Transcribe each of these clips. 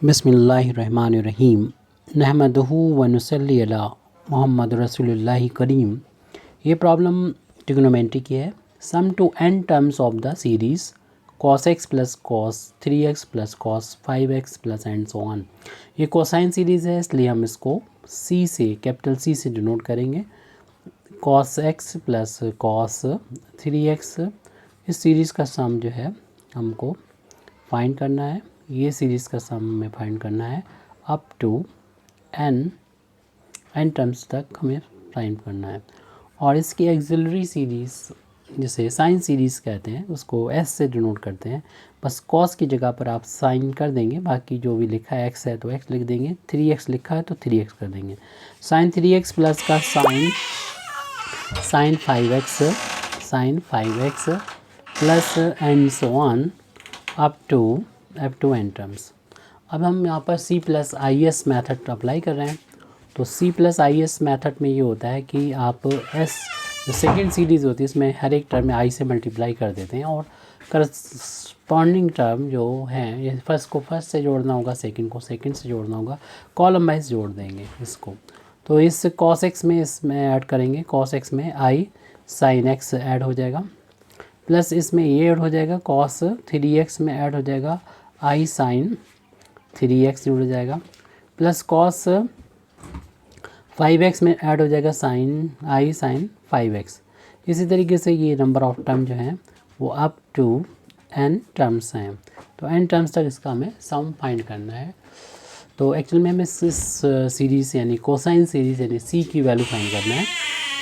बिस्मिल्लाहिर्रहमानिर्रहीम नहमदुहु व नुसल्ली अला मोहम्मद रसूलुल्लाहि करीम। ये प्रॉब्लम ट्रिग्नोमेट्री की है। Sum to n terms of the series cos x plus cos 3x plus cos 5x plus and so on. ये कोसाइन सीरीज़ है, इसलिए हम इसको C से, कैपिटल C से डिनोट करेंगे। cos x plus cos 3x, इस सीरीज़ का सम जो है हमको फाइंड करना है। ये सीरीज़ का सम में फाइंड करना है अप टू n टर्म्स तक हमें फाइंड करना है। और इसकी एक्सिलरी सीरीज़ जिसे साइन सीरीज़ कहते हैं उसको s से डिनोट करते हैं। बस cos की जगह पर आप साइन कर देंगे, बाकी जो भी लिखा है x है तो x लिख देंगे, 3x लिखा है तो 3x कर देंगे। साइन 3x प्लस का sine 5x plus and so on up to n terms. अब हम यहाँ पर C plus I S method apply कर रहे हैं। तो C plus I S method में ये होता है कि आप S जो सेकेंड सीरीज़ होती है इसमें हर एक टर्म में I से मल्टीप्लाई कर देते हैं और करस्पॉन्डिंग टर्म जो हैं ये फर्स्ट को फर्स्ट से जोड़ना होगा, सेकंड को सेकंड से जोड़ना होगा, कॉलम वाइज जोड़ देंगे इसको। तो इस cos x में इसमें ऐड करेंगे, cos x में I sin x ऐड हो जाएगा, प्लस इसमें ये ऐड हो जाएगा, cos 3x में ऐड हो जाएगा I sin 3x जुड़ जाएगा, प्लस cos 5x में ऐड हो जाएगा I sin 5x। इसी तरीके से ये नंबर ऑफ टर्म जो हैं वो अप टू n टर्म्स हैं। तो n टर्म्स तक इसका हमें सम फाइंड करना है। तो एक्चुअल में हमें इस सीरीज़ यानी कोसाइन सीरीज़ यानी C की वैल्यू फाइंड करना है।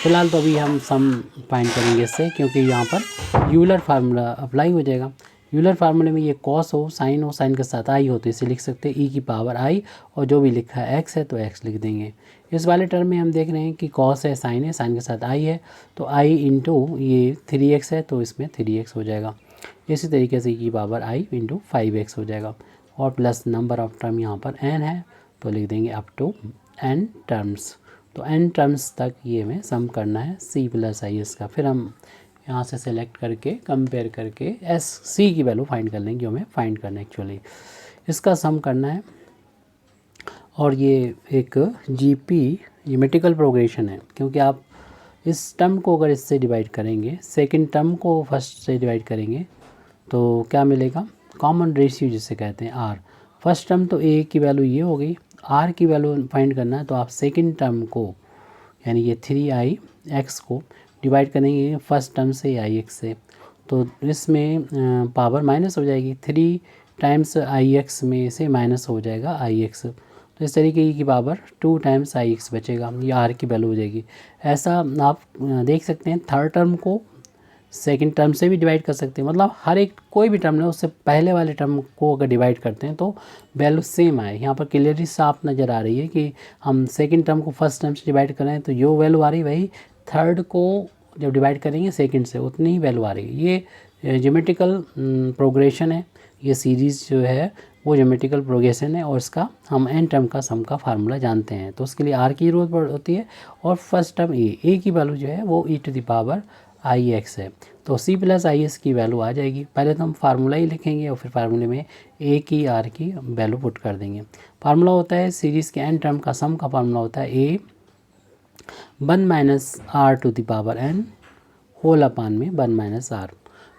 फ़िलहाल तो अभी हम सम फाइंड करेंगे इससे, क्योंकि यहाँ पर यूलर फार्मूला अप्लाई हो जाएगा। यूलर फार्मूले में ये कॉस हो, साइन के साथ आई हो तो इसे लिख सकते हैं ई की पावर आई, और जो भी लिखा है एक्स है तो एक्स लिख देंगे। इस वाले टर्म में हम देख रहे हैं कि कॉस है, साइन के साथ आई है, तो आई इंटू ये 3x है तो इसमें 3x हो जाएगा। इसी तरीके से ई की पावर आई इंटू 5x हो जाएगा, और प्लस नंबर ऑफ टर्म यहाँ पर n है तो लिख देंगे अप टू n टर्म्स। तो n टर्म्स तक ये हमें सम करना है C प्लस आई एस का। फिर हम यहाँ से सेलेक्ट करके कंपेयर करके C की वैल्यू फाइंड कर लेंगे जो हमें फाइंड करना है एक्चुअली। इसका सम करना है, और ये एक GP ज्योमेट्रिकल प्रोग्रेशन है, क्योंकि आप इस टर्म को अगर इससे डिवाइड करेंगे, सेकंड टर्म को फर्स्ट से डिवाइड करेंगे तो क्या मिलेगा, कॉमन रेशियो जिसे कहते हैं R। फर्स्ट टर्म तो A की वैल्यू ये हो गई, R की वैल्यू फाइंड करना है तो आप सेकंड टर्म को यानी ये 3ix को डिवाइड करेंगे फर्स्ट टर्म से ix से, तो इसमें पावर माइनस हो जाएगी, 3 टाइम्स ix में से माइनस हो जाएगा ix, तो इस तरीके की पावर 2 टाइम्स ix बचेगा, ये r की वैल्यू हो जाएगी। ऐसा आप देख सकते हैं थर्ड टर्म को सेकंड टर्म से भी डिवाइड कर सकते हैं, मतलब हर एक कोई भी टर्म है उससे पहले वाले टर्म को अगर डिवाइड करते हैं तो वैल्यू सेम आए। यहाँ पर क्लियरली साफ नज़र आ रही है कि हम सेकंड टर्म को फर्स्ट टर्म से डिवाइड कर रहे हैं तो जो वैल्यू आ रही है वही थर्ड को जब डिवाइड करेंगे सेकंड से उतनी ही वैल्यू आ रही है। ये ज्योमेट्रिकल प्रोग्रेशन है, ये सीरीज़ जो है वो ज्योमेट्रिकल प्रोग्रेशन है, और इसका हम n टर्म का सम का फार्मूला जानते हैं तो उसके लिए r की ज़रूरत होती है, और फर्स्ट टर्म a की वैल्यू जो है वो e to the power ix है। तो C प्लस आई एस की वैल्यू आ जाएगी। पहले तो हम फार्मूला ही लिखेंगे और फिर फार्मूले में a की r की वैल्यू पुट कर देंगे। फार्मूला होता है सीरीज़ के n टर्म का सम का फार्मूला होता है a 1 minus r to the power n whole upon में 1 माइनस r।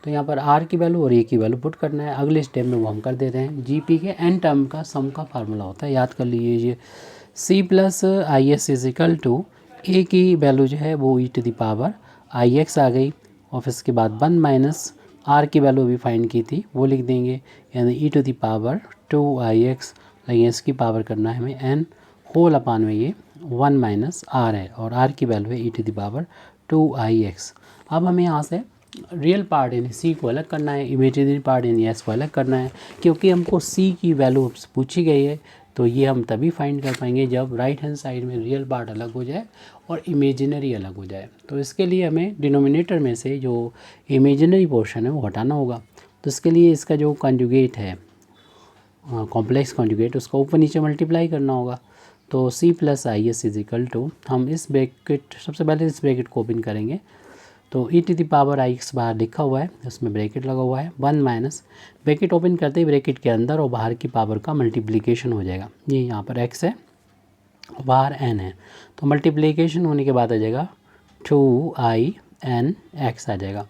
तो यहाँ पर r की वैल्यू और a की वैल्यू पुट करना है। अगले स्टेप में वो हम कर देते हैं। GP के n टर्म का सम का फार्मूला होता है, याद कर लीजिए C plus I S is equal to a की वैल्यू जो है वो e to the power ix आ गई, और फिर इसके बाद 1 माइनस r की वैल्यू भी फाइंड की थी वो लिख देंगे, यानी e to the power 2ix, लेकिन इसकी पावर करना है हमें n होल अपान में ये 1 माइनस r है, और r की वैल्यू है e to the power 2ix। अब हमें यहाँ से रियल पार्ट यानी C को अलग करना है, इमेजिनरी पार्ट यानी S को अलग करना है, क्योंकि हमको C की वैल्यू पूछी गई है। तो ये हम तभी फाइंड कर पाएंगे जब राइट हैंड साइड में रियल पार्ट अलग हो जाए और इमेजिनरी अलग हो जाए। तो इसके लिए हमें डिनोमिनेटर में से जो इमेजिनरी पोर्शन है वो हटाना होगा। तो इसके लिए इसका जो कॉन्जुगेट है कॉम्प्लेक्स कॉन्जुगेट उसका ऊपर नीचे मल्टीप्लाई करना होगा। तो C plus I S is equal to, हम इस ब्रैकेट सबसे पहले इस ब्रैकेट को ओपन करेंगे तो e to the power i x बाहर लिखा हुआ है, उसमें ब्रैकेट लगा हुआ है, 1 माइनस ब्रैकेट ओपन करते ही ब्रैकेट के अंदर और बाहर की पावर का मल्टीप्लिकेशन हो जाएगा। ये यहाँ पर x है और बाहर n है, तो मल्टीप्लिकेशन होने के बाद आ जाएगा 2in x आ जाएगा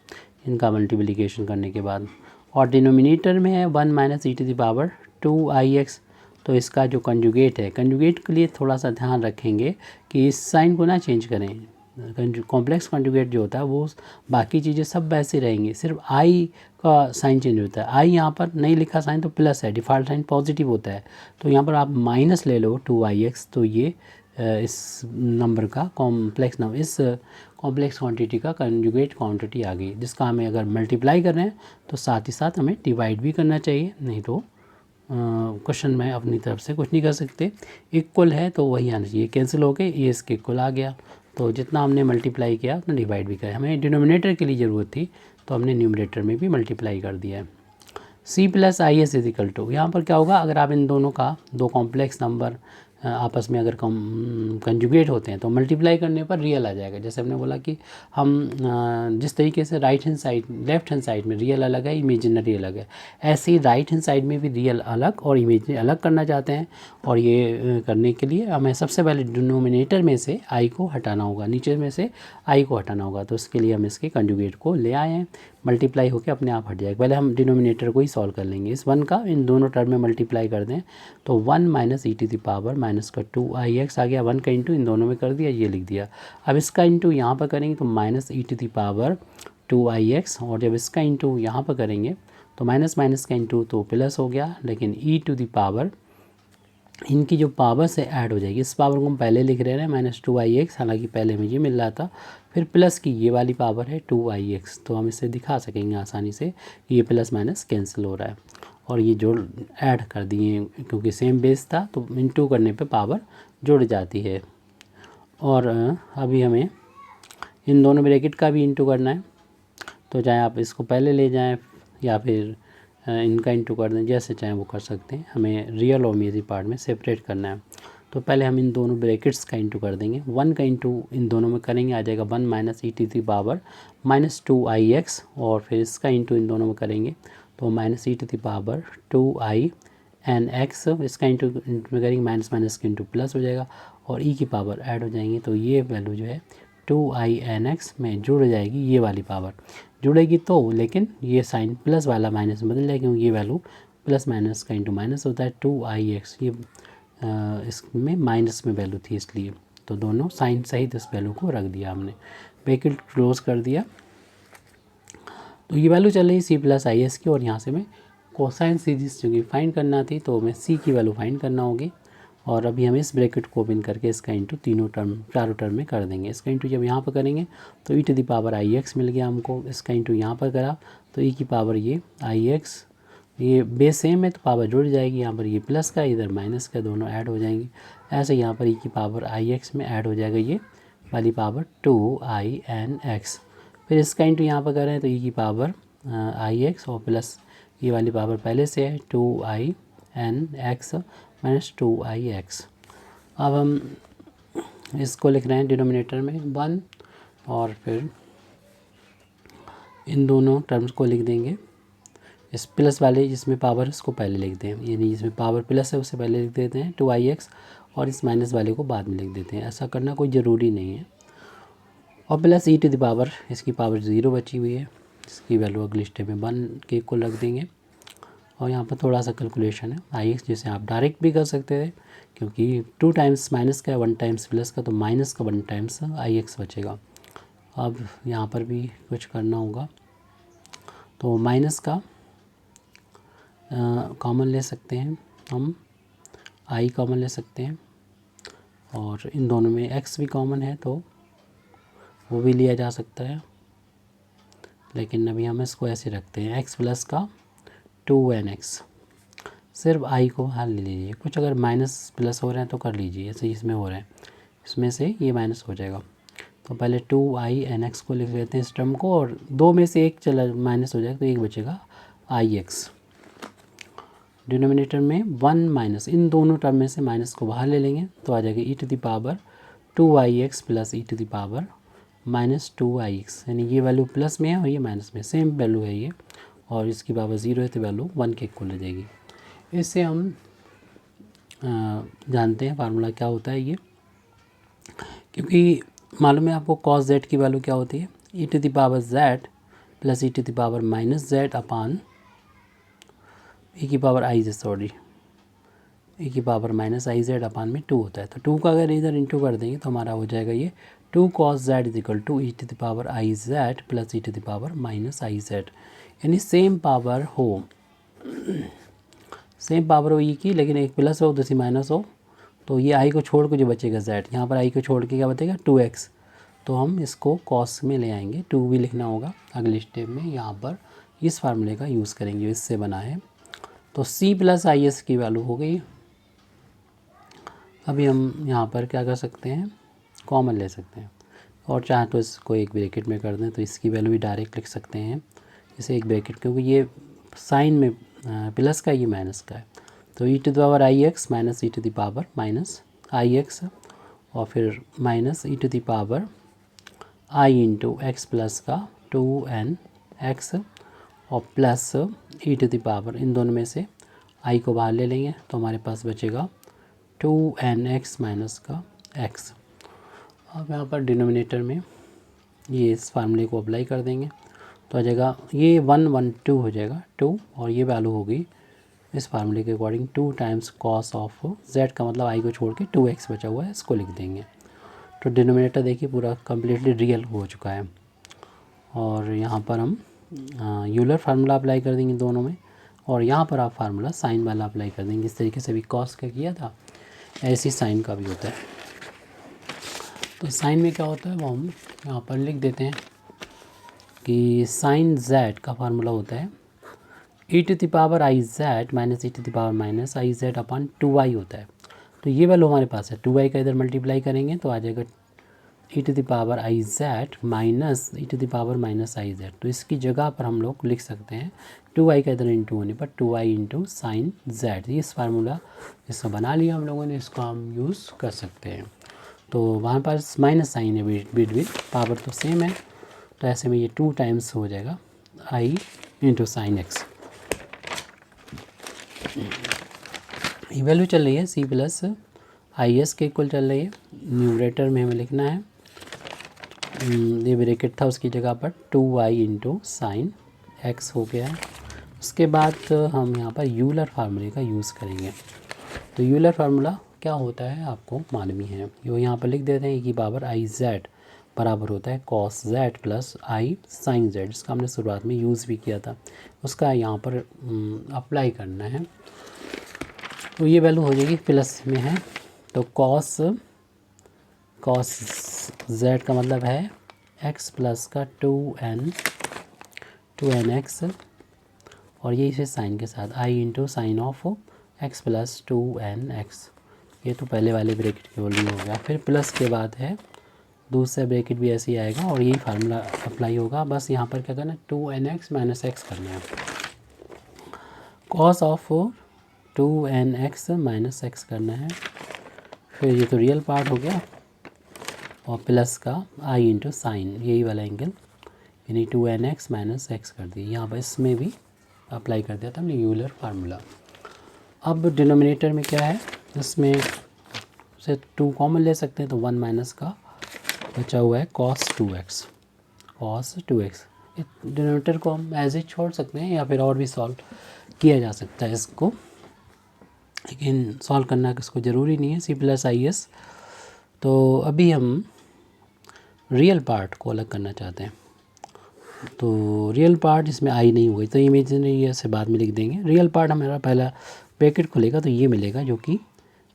इनका मल्टीप्लिकेशन करने के बाद। और डिनोमिनेटर में है 1 minus e to the power 2ix, तो इसका जो कंजुगेट है, कंजुगेट के लिए थोड़ा सा ध्यान रखेंगे कि इस साइन को ना चेंज करें। कॉम्प्लेक्स कंजुगेट जो होता है वो बाकी चीज़ें सब वैसे रहेंगी, सिर्फ आई का साइन चेंज होता है। आई यहाँ पर नहीं लिखा साइन तो प्लस है, डिफ़ॉल्ट साइन पॉजिटिव होता है, तो यहाँ पर आप माइनस ले लो 2ix, तो ये इस नंबर का कॉम्प्लेक्स नंबर, इस कॉम्प्लेक्स क्वांटिटी का कंजुगेट क्वांटिटी आ गई, जिसका हमें अगर मल्टीप्लाई कर रहे हैं तो साथ ही साथ हमें डिवाइड भी करना चाहिए, नहीं तो क्वेश्चन में अपनी तरफ से कुछ नहीं कर सकते। इक्वल है तो वही आना चाहिए, कैंसिल हो के ये इसके इक्वल आ गया, तो जितना हमने मल्टीप्लाई किया उतना डिवाइड भी किया। हमें डिनोमिनेटर के लिए ज़रूरत थी तो हमने न्यूमरेटर में भी मल्टीप्लाई कर दिया है। c plus I S is equal to, यहाँ पर क्या होगा, अगर आप इन दोनों का दो कॉम्प्लेक्स नंबर आपस में अगर कंजुगेट होते हैं तो मल्टीप्लाई करने पर रियल आ जाएगा। जैसे हमने बोला कि हम जिस तरीके से right hand side left hand side में रियल अलग है, इमेजिनरी अलग है, ऐसे ही राइट हैंड साइड में भी रियल अलग और इमेजिनरी अलग करना चाहते हैं। और ये करने के लिए हमें सबसे पहले डिनोमिनेटर में से आई को हटाना होगा, नीचे में से आई को हटाना होगा, तो उसके लिए हम इसके कंजुगेट को ले आए हैं, मल्टीप्लाई होकर अपने आप हट जाएगा। पहले हम डिनोमिनेटर को ही सॉल्व कर लेंगे, इस 1 का इन दोनों टर्म में मल्टीप्लाई कर दें तो 1 minus e to the power minus का 2ix आ गया, 1 का इंटू इन दोनों में कर दिया, ये लिख दिया। अब इसका इंटू यहाँ पर करेंगे तो minus e to the power 2ix, और जब इसका इंटू यहाँ पर करेंगे तो माइनस माइनस का इंटू तो प्लस हो गया, लेकिन ई टू द पावर इनकी जो पावर से ऐड हो जाएगी, इस पावर को हम पहले लिख रहे हैं माइनस 2ix, हालांकि पहले मुझे मिल रहा था, फिर प्लस की ये वाली पावर है 2ix, तो हम इसे दिखा सकेंगे आसानी से कि ये प्लस माइनस कैंसिल हो रहा है। और ये जोड़ ऐड कर दिए क्योंकि सेम बेस था तो इनटू करने पे पावर जुड़ जाती है। और अभी हमें इन दोनों ब्रैकेट का भी इंटू करना है, तो चाहे आप इसको पहले ले जाएं या फिर इनका इंटू कर दें, जैसे चाहें वो कर सकते हैं। हमें रियल और इमेजिनरी पार्ट में सेपरेट करना है, तो पहले हम इन दोनों ब्रैकेट्स का इंटू कर देंगे। 1 का इंटू इन दोनों में करेंगे, आ जाएगा 1 minus e to the power minus 2ix, और फिर इसका इंटू इन दोनों में करेंगे तो minus e to the power 2in(x), इसका इंटू में करेंगे माइनस माइनस के इंटू प्लस हो जाएगा और ई की पावर ऐड हो जाएंगे, तो ये वैल्यू जो है 2in(x) में जुड़ जाएगी, ये वाली पावर जुड़ेगी तो, लेकिन ये साइन प्लस वाला माइनस में बदल जाएगा क्योंकि ये वैल्यू प्लस माइनस का इंटू माइनस होता है 2ix, ये इसमें माइनस में वैल्यू थी इसलिए, तो दोनों साइन सहित इस वैल्यू को रख दिया हमने, ब्रैकेट क्लोज कर दिया। तो ये वैल्यू चल रही c प्लस आई एस की, और यहाँ से मैं कोसाइन सीरीज जो कि फाइंड करना थी तो मैं c की वैल्यू फाइंड करना होगी। और अभी हम इस ब्रैकेट को ओपन करके इसका इंटू चारों टर्म में कर देंगे। इसका इंटू जब यहाँ पर करेंगे तो e to the power ix मिल गया हमको, इसका इंटू यहाँ पर करा तो ई की पावर ये ix, ये बेस सेम है तो पावर जुड़ जाएगी, यहाँ पर ये प्लस का इधर माइनस का, दोनों ऐड हो जाएंगे। ऐसे यहाँ पर ई की पावर ix में ऐड हो जाएगा ये वाली पावर 2in(x), फिर इसका इंटू यहाँ पर करें तो ई की पावर ix और प्लस ये वाली पावर पहले से है 2in(x) माइनस 2ix। अब हम इसको लिख रहे हैं डिनोमिनेटर में 1, और फिर इन दोनों टर्म्स को लिख देंगे, इस प्लस वाले जिसमें पावर है उसको पहले लिख दें, यानी जिसमें पावर प्लस है उसे पहले लिख देते हैं 2ix, और इस माइनस वाले को बाद में लिख देते हैं। ऐसा करना कोई ज़रूरी नहीं है। और plus e to the power, इसकी पावर 0 बची हुई है, इसकी वैल्यू अगले स्टेप में 1 के इक्वल रख देंगे। और यहाँ पर थोड़ा सा कैलकुलेशन है ix, जिसे आप डायरेक्ट भी कर सकते थे क्योंकि 2 टाइम्स माइनस का 1 टाइम्स प्लस का, तो माइनस का 1 टाइम्स ix बचेगा। अब यहाँ पर भी कुछ करना होगा, तो माइनस का कॉमन ले सकते हैं हम, i कॉमन ले सकते हैं, और इन दोनों में x भी कॉमन है तो वो भी लिया जा सकता है, लेकिन अभी हम इसको ऐसे रखते हैं x प्लस का 2n(x), सिर्फ i को हाल ले लीजिए। कुछ अगर माइनस प्लस हो रहे हैं तो कर लीजिए, ऐसे इसमें हो रहे हैं, इसमें से ये माइनस हो जाएगा। तो पहले 2in(x) को लिख लेते हैं इस टर्म को, और 2 में से 1 चला माइनस हो जाएगा तो 1 बचेगा ix। डिनोमिनेटर में 1 माइनस, इन दोनों टर्म में से माइनस को बाहर ले लेंगे तो आ जाएगा e to the power 2ix plus e to the power -2ix, यानी ये वैल्यू प्लस में है और ये माइनस में, सेम वैल्यू है ये, और इसकी पावर 0 है तो वैल्यू 1 के इक्वल हो जाएगी। इससे हम जानते हैं फार्मूला क्या होता है ये, क्योंकि मालूम है आपको cos z की वैल्यू क्या होती है, e⁻z प्लस e⁻−z अपान e⁻−iz अपान में 2 होता है। तो 2 का अगर इधर इंटू कर देंगे तो हमारा हो जाएगा ये 2 cos z equal to e⁻iz plus e⁻−iz, यानी सेम पावर हो ई की, लेकिन एक प्लस हो दूसरी माइनस हो, तो ये आई को छोड़ के जो बचेगा z, यहाँ पर आई को छोड़ के क्या बचेगा 2x, तो हम इसको cos में ले आएंगे, 2 भी लिखना होगा अगले स्टेप में, यहाँ पर इस फार्मूले का यूज़ करेंगे जो इससे बना है। तो c प्लस आई एस की वैल्यू हो गई। अभी हम यहाँ पर क्या कर सकते हैं, कॉमन ले सकते हैं, और चाहे तो इसको एक ब्रैकेट में कर दें तो इसकी वैल्यू भी डायरेक्ट लिख सकते हैं, इसे एक ब्रैकेट, क्योंकि ये साइन में प्लस का, ये माइनस का है, तो e⁻ix माइनस e⁻−ix, और फिर minus e⁻i into x plus का 2nx, और प्लस इन दोनों में से i को बाहर ले लेंगे तो हमारे पास बचेगा 2nx माइनस का x। अब यहाँ पर डिनोमिनेटर में ये इस फार्मूले को अप्लाई कर देंगे तो आ जाएगा ये 1 1 2 हो जाएगा 2, और ये वैल्यू होगी इस फार्मूले के according 2 times cos of z का मतलब i को छोड़ के 2x बचा हुआ है, इसको लिख देंगे। तो डिनोमिनेटर देखिए पूरा कम्प्लीटली रियल हो चुका है, और यहाँ पर हम यूलर फार्मूला अप्लाई कर देंगे दोनों में, और यहाँ पर आप फार्मूला साइन वाला अप्लाई कर देंगे, जिस तरीके से अभी कॉस का किया था ऐसी साइन का भी होता है। तो साइन में क्या होता है वो हम यहाँ पर लिख देते हैं कि साइन z का फार्मूला होता है e⁻iz माइनस e⁻−iz अपान 2y होता है। तो ये वैल्यू हमारे पास है, 2y का इधर मल्टीप्लाई करेंगे तो आ जाएगा e⁻iz माइनस e⁻−iz, तो इसकी जगह पर हम लोग लिख सकते हैं 2y का इधर इंटू होने पर 2y इंटू साइन z। इस फार्मूला इसका बना लिया हम लोगों ने, इसको हम यूज़ कर सकते हैं। तो वहाँ पर माइनस साइन है बीच बीच, पावर तो सेम है, तो ऐसे में ये 2 टाइम्स हो जाएगा i इंटू साइन एक्स। ये वैल्यू चल रही है c प्लस आई एस के इक्वल चल रही है, न्यूमरेटर में हमें लिखना है, ये ब्रैकेट था उसकी जगह पर 2y इंटू साइन एक्स हो गया है। उसके बाद हम यहाँ पर यूलर फार्मूले का यूज़ करेंगे। तो यूलर फार्मूला क्या होता है आपको मालूम ही है, जो यहाँ पर लिख देते हैं कि पावर iz बराबर होता है cos z plus i sin z, जिसका हमने शुरुआत में यूज़ भी किया था, उसका यहाँ पर अप्लाई करना है। तो ये वैल्यू हो जाएगी प्लस में है, तो cos z का मतलब है x प्लस का 2nx, और ये इसे साइन के साथ i into sine of x plus 2nx, ये तो पहले वाले ब्रैकेट के वैल्यू हो गया। फिर प्लस के बाद है दूसरा ब्रैकेट भी ऐसे ही आएगा और यही फार्मूला अप्लाई होगा, बस यहाँ पर क्या करना है 2nx माइनस x करना है, cos of 2nx minus x करना है। फिर ये तो रियल पार्ट हो गया, और प्लस का i इंटू साइन, यही वाला एंगल, यानी 2nx माइनस x कर दिए। यहाँ पर इसमें भी अप्लाई कर दिया था हमने यूलर फार्मूला। अब डिनोमिनेटर में क्या है, इसमें से 2 कॉमन ले सकते हैं, तो 1 माइनस का बचा हुआ है cos 2x। डिनोमिनेटर को हम एज इट छोड़ सकते हैं या फिर और भी सॉल्व किया जा सकता है इसको, लेकिन सॉल्व करना इसको ज़रूरी नहीं है, c प्लस आई एस। तो अभी हम रियल पार्ट को अलग करना चाहते हैं, तो रियल पार्ट इसमें आई नहीं हुई तो इमेजिनरी ऐसे बाद में लिख देंगे। रियल पार्ट हमारा पहला ब्रैकेट खुलेगा तो ये मिलेगा, जो कि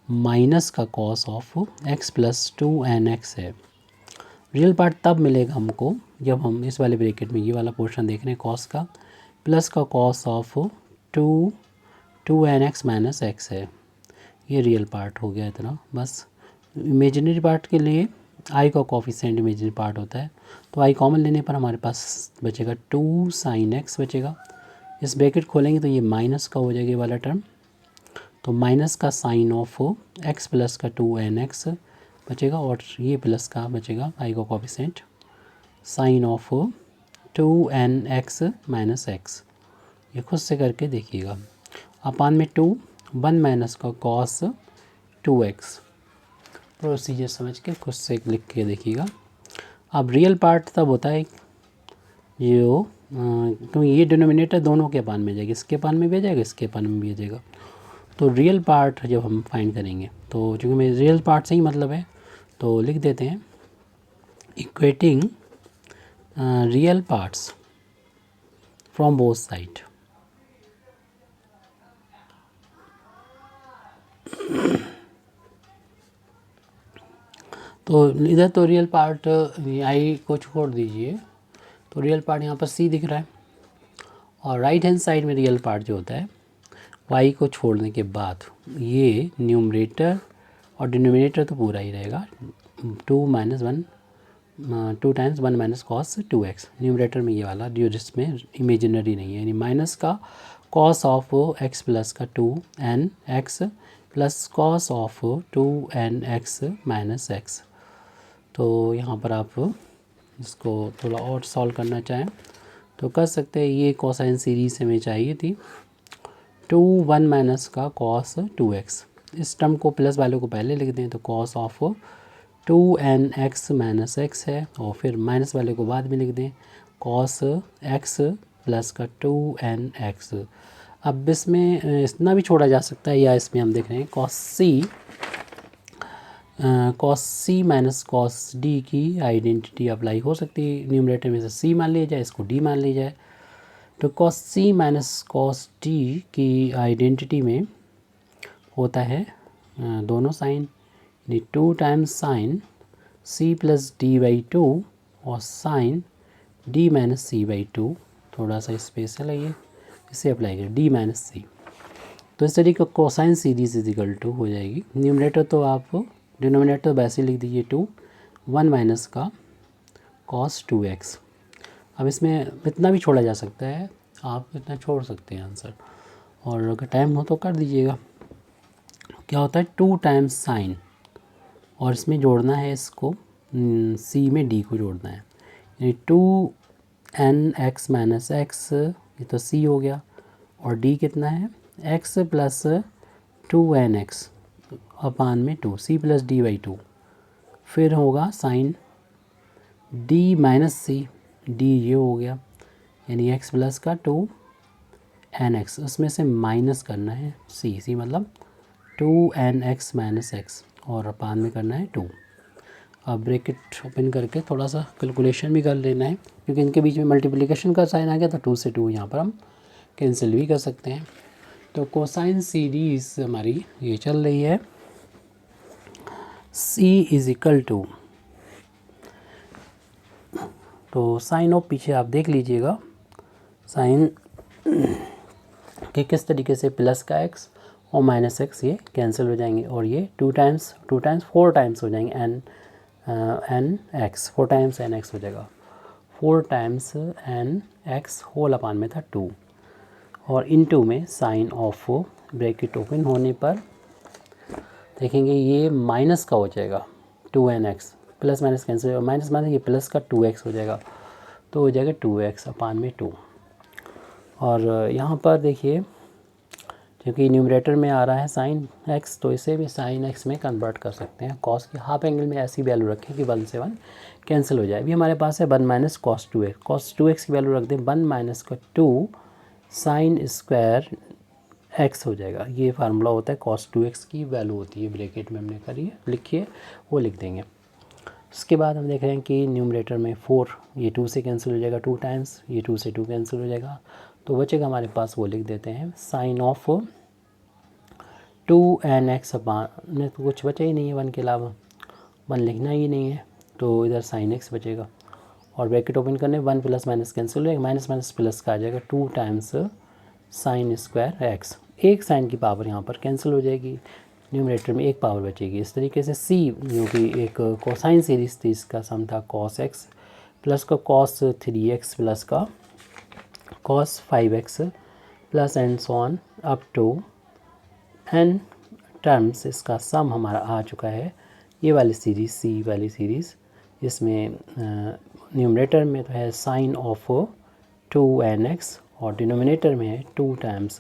माइनस का cos of x plus 2nx है। रियल पार्ट तब मिलेगा हमको जब हम इस वाले ब्रैकेट में ये वाला पोर्शन देख रहे हैं कॉस का, प्लस का cos of 2nx minus x है, ये रियल पार्ट हो गया इतना। बस इमेजिनरी पार्ट के लिए i का कोफिशिएंट इमेजिनरी पार्ट होता है, तो i कॉमन लेने पर हमारे पास बचेगा 2 sin x बचेगा। इस ब्रैकेट खोलेंगे तो ये माइनस का हो जाएगा ये वाला टर्म, तो माइनस का साइन ऑफ x प्लस का 2nx बचेगा, और ये प्लस का बचेगा i का coefficient sine of 2nx minus x, ये खुद से करके देखिएगा। अपान में 2, 1 माइनस का कॉस 2x, प्रोसीजर समझ के खुद से लिख के देखिएगा। अब रियल पार्ट तब होता है जो क्योंकि ये डिनोमिनेटर दोनों के अपान में जाएगा, इसके अपान में भी आ जाएगा, इसके अपान में भी आ जाएगा। तो रियल पार्ट जब हम फाइंड करेंगे, तो चूँकि मेरे रियल पार्ट से ही मतलब है, तो लिख देते हैं equating real parts from both side. तो इधर तो रियल पार्ट आई को छोड़ दीजिए, तो रियल पार्ट यहाँ पर सी दिख रहा है, और राइट हैंड साइड में रियल पार्ट जो होता है वाई को छोड़ने के बाद ये न्यूमरेटर और डिनोमिनेटर तो पूरा ही रहेगा, 2 minus 1, 2 times 1 minus cos 2x, numerator में ये वाला जो जिसमें इमेजिनरी नहीं है, यानी माइनस का कॉस ऑफ x प्लस का 2nx plus cos of 2nx minus x। तो यहाँ पर आप इसको थोड़ा और सॉल्व करना चाहें तो कर सकते हैं। ये कोसाइन सीरीज हमें चाहिए थी 2 1 माइनस का कॉस 2x, इस टर्म को प्लस वाले को पहले लिख दें तो cos of 2nx minus x है, और फिर माइनस वाले को बाद में लिख दें कॉस x प्लस का 2nx। अब इसमें इतना भी छोड़ा जा सकता है, या इसमें हम देख रहे हैं cos C minus cos D की आइडेंटिटी अप्लाई हो सकती है। न्यूमरेटर में से सी मान लिया जाए, इसको डी मान लिया जाए, तो cos C minus cos D की आइडेंटिटी में होता है दोनों साइन, यानी 2 times sine C plus D by 2 और sine D minus C by 2, थोड़ा सा स्पेशल है ये, इसे अप्लाई करें डी माइनस सी। तो इस तरीके cosine series is equal to हो जाएगी। न्यूमरेटर तो आप डिनोमिनेटर वैसे लिख दीजिए 2 1 माइनस का कॉस 2x। अब इसमें इतना भी छोड़ा जा सकता है, आप इतना छोड़ सकते हैं आंसर, और अगर टाइम हो तो कर दीजिएगा। क्या होता है 2 टाइम्स साइन, और इसमें जोड़ना है इसको सी में डी को जोड़ना है, यानी 2nx माइनस एक्स, ये तो सी हो गया, और डी कितना है x प्लस 2nx अपान में 2 सी प्लस डी बाई 2, फिर होगा साइन डी माइनस सी, डी ये हो गया, यानी x प्लस का 2nx, उसमें से माइनस करना है सी मतलब 2nx माइनस एक्स, और अपान में करना है 2। अब ब्रैकेट ओपन करके थोड़ा सा कैलकुलेशन भी कर लेना है, क्योंकि इनके बीच में मल्टीप्लिकेशन का साइन आ गया, तो 2 से 2 यहाँ पर हम कैंसिल भी कर सकते हैं। तो कोसाइन सीरीज हमारी ये चल रही है C इज इक्वल टू, तो साइन ऑफ पीछे आप देख लीजिएगा, साइन के किस तरीके से प्लस का x और माइनस x ये कैंसिल हो जाएंगे, और ये 2 टाइम्स 4 टाइम्स हो जाएंगे, n x 4 times n x हो जाएगा, 4 times n x whole upon में था 2, और इनटू में साइन ऑफ ब्रैकेट ओपन होने पर देखेंगे ये माइनस का हो जाएगा 2nx, प्लस माइनस कैंसिल हो, माइनस माइनस ये प्लस का 2x हो जाएगा, तो हो जाएगा 2x अपान में 2। और यहाँ पर देखिए क्योंकि न्यूमरेटर में आ रहा है साइन x, तो इसे भी साइन x में कन्वर्ट कर सकते हैं। कॉस के हाफ एंगल में ऐसी वैल्यू रखें कि 1 से 1 कैंसिल हो जाए। अभी हमारे पास है 1 माइनस कॉस 2x की वैल्यू रख दें 1 माइनस का 2 साइन स्क्वायर x हो जाएगा। ये फार्मूला होता है कॉस 2x की वैल्यू होती है, ब्रैकेट में हमने करी है, लिखिए वो लिख देंगे। उसके बाद हम देख रहे हैं कि न्यूमरेटर में 4, ये 2 से कैंसिल हो जाएगा 2 टाइम्स, ये 2 से 2 कैंसिल हो जाएगा, तो बचेगा हमारे पास, वो लिख देते हैं साइन ऑफ 2nx अपान, तो कुछ बचा ही नहीं है 1 के अलावा, 1 लिखना ही नहीं है, तो इधर साइन x बचेगा, और ब्रैकेट ओपन करने 1 प्लस माइनस कैंसिल हो जाएगा, माइनस माइनस प्लस का आ जाएगा 2 टाइम्स साइन स्क्वायर x, एक साइन की पावर यहाँ पर कैंसिल हो जाएगी, न्यूमरेटर में एक पावर बचेगी। इस तरीके से c जो कि एक कोसाइन सीरीज थी, इसका सम था cos x प्लस का cos 3x प्लस का cos 5x plus and so on up to n terms, इसका सम हमारा आ चुका है। ये वाली सीरीज़ c वाली सीरीज़, इसमें न्यूमरेटर में तो है साइन ऑफ 2nx और डिनोमिनेटर में है 2 टाइम्स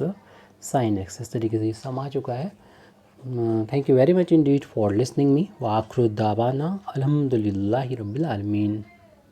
साइन x। इस तरीके से ये सम आ चुका है। Thank you very much Indeed for listening me व आखिर दावाना अल्हम्दुलिल्लाहि रब्बिल आलमीन।